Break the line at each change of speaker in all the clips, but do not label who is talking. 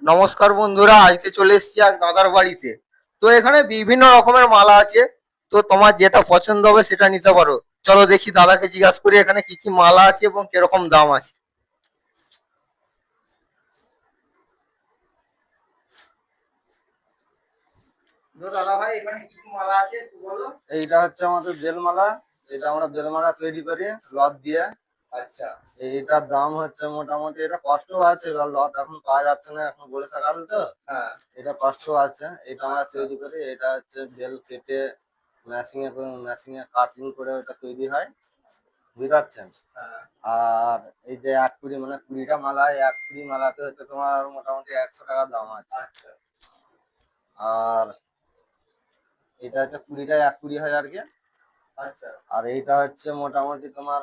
নমস্কার বন্ধুরা, আজকে চলে এসেছি এক দাদার বাড়িতে। তো এখানে বিভিন্ন রকমের মালা আছে। তো তোমার যেটা পছন্দ হবে সেটা নিতে পারো। চলো দেখি, দাদাকে জিজ্ঞাসা করি এখানে কি কি মালা আছে এবং কিরকম দাম আছে। তো দাদা ভাই, এখানে কি কি মালা আছে একটু বলো।
এইটা হচ্ছে আমাদের বেলমালা। এটা আমরা বেলমালা তৈরি করি লত দিয়ে।
আচ্ছা।
এইটার দাম হচ্ছে মোটামুটি, এটা কষ্ট আছে, এবার লত এখন পাওয়া যাচ্ছে না, এখন বলে থাকার তো
হ্যাঁ।
এটা কষ্ট আছে। এটা আমরা তৈরি করি। এটা হচ্ছে বেল কেটে মেশিনে কাটিং করে ওটা তৈরি হয়, বুঝতে পারছেন।
হ্যাঁ।
আর এই যে 1 কুড়ি মানে 20টা মালায় 1 কুড়ি মালাতে হচ্ছে তোমার মোটামুটি 100 টাকা দাম আছে।
আচ্ছা।
আর এটা হচ্ছে 20টায় 1 কুড়ি হয় আর কি।
আচ্ছা।
আর এইটা হচ্ছে মোটামুটি তোমার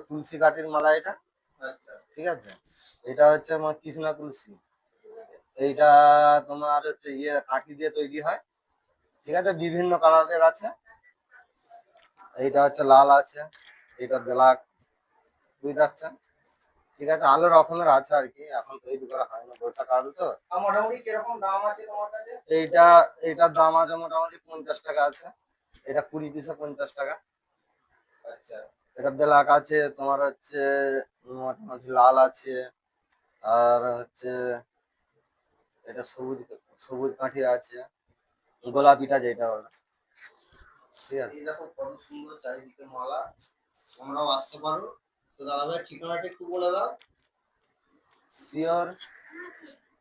তুলসী কাঠির মালা এটা।
আচ্ছা।
ঠিক আছে। এটা হচ্ছে আমার কৃষ্ণা তুলসী। এইটা তোমার হচ্ছে কাঠি দিয়ে তৈরি হয়। ঠিক আছে, বিভিন্ন কালারের আছে। এইটা হচ্ছে লাল আছে, এইটা ব্ল্যাক, বুঝতে পারছেন। ঠিক আছে, আলো রকমের আছে আর কি, এখন তৈরি করা হয় না, বর্ষাকাল তো।
মোটামুটি কিরকম দাম আছে তোমার কাছে?
এইটা এইটার দাম আছে মোটামুটি 50 টাকা আছে। এটা 20 পিসে 50 টাকা।
আচ্ছা।
এটা ব্ল্যাক আছে, তোমার হচ্ছে মোটামুটি লাল আছে। আর হচ্ছে এটা সবুজ, সবুজ কাঠি আছে, গোলাপিটা যেটা বলে। ঠিক আছে।
এই দেখো কত সুন্দর চারিদিকে মালা, তোমরাও আসতে পারো। তো দাদা ভাই, ঠিকানাটা একটু বলে দাও।
শিওর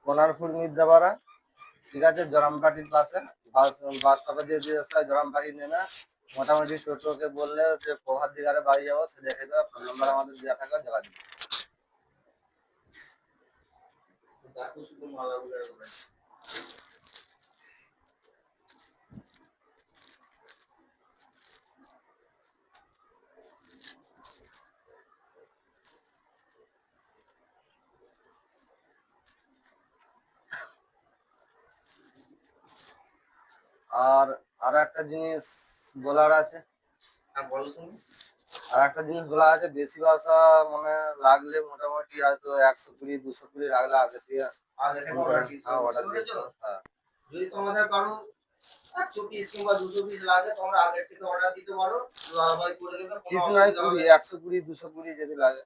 কোনারপুর মির্জাপাড়া। ঠিক আছে, জরামপাটির পাশে। বাস স্টপে দিয়ে রাস্তায় জরামপাটি নেমে মোটামুটি টোটোকে বললে যে প্রভাত দিগারে বাড়ি যাবো, সে দেখে দেবে, ফোন নাম্বার আমাদের দেওয়া থাকবে, যোগাযোগ।
দেখো শুধু মালাগুলো একবার।
আর আর একটা জিনিস বলার আছে।
হ্যাঁ বলো শুনি।
আর একটা জিনিস বলা আছে, বেশি বাসা মানে লাগলে মোটামুটি হয়তো 120 220 রাখলে আগে থেকে
আগে থেকে
ফোন করে।
অর্ডার দিতে
হ্যাঁ,
হবে,
অর্ডার
বুঝতে
দিয়ে
পেরেছো?
দেবো। হ্যাঁ।
যদি তোমাদের কারো 100 পিস কিংবা 200 পিস লাগে, তোমরা আগে থেকে অর্ডার দিতে পারো। দাদাভাই করে দেবে, কোনো
কিছু নয়,
অসুবিধা হবে
20
না।
120 220 যদি লাগে।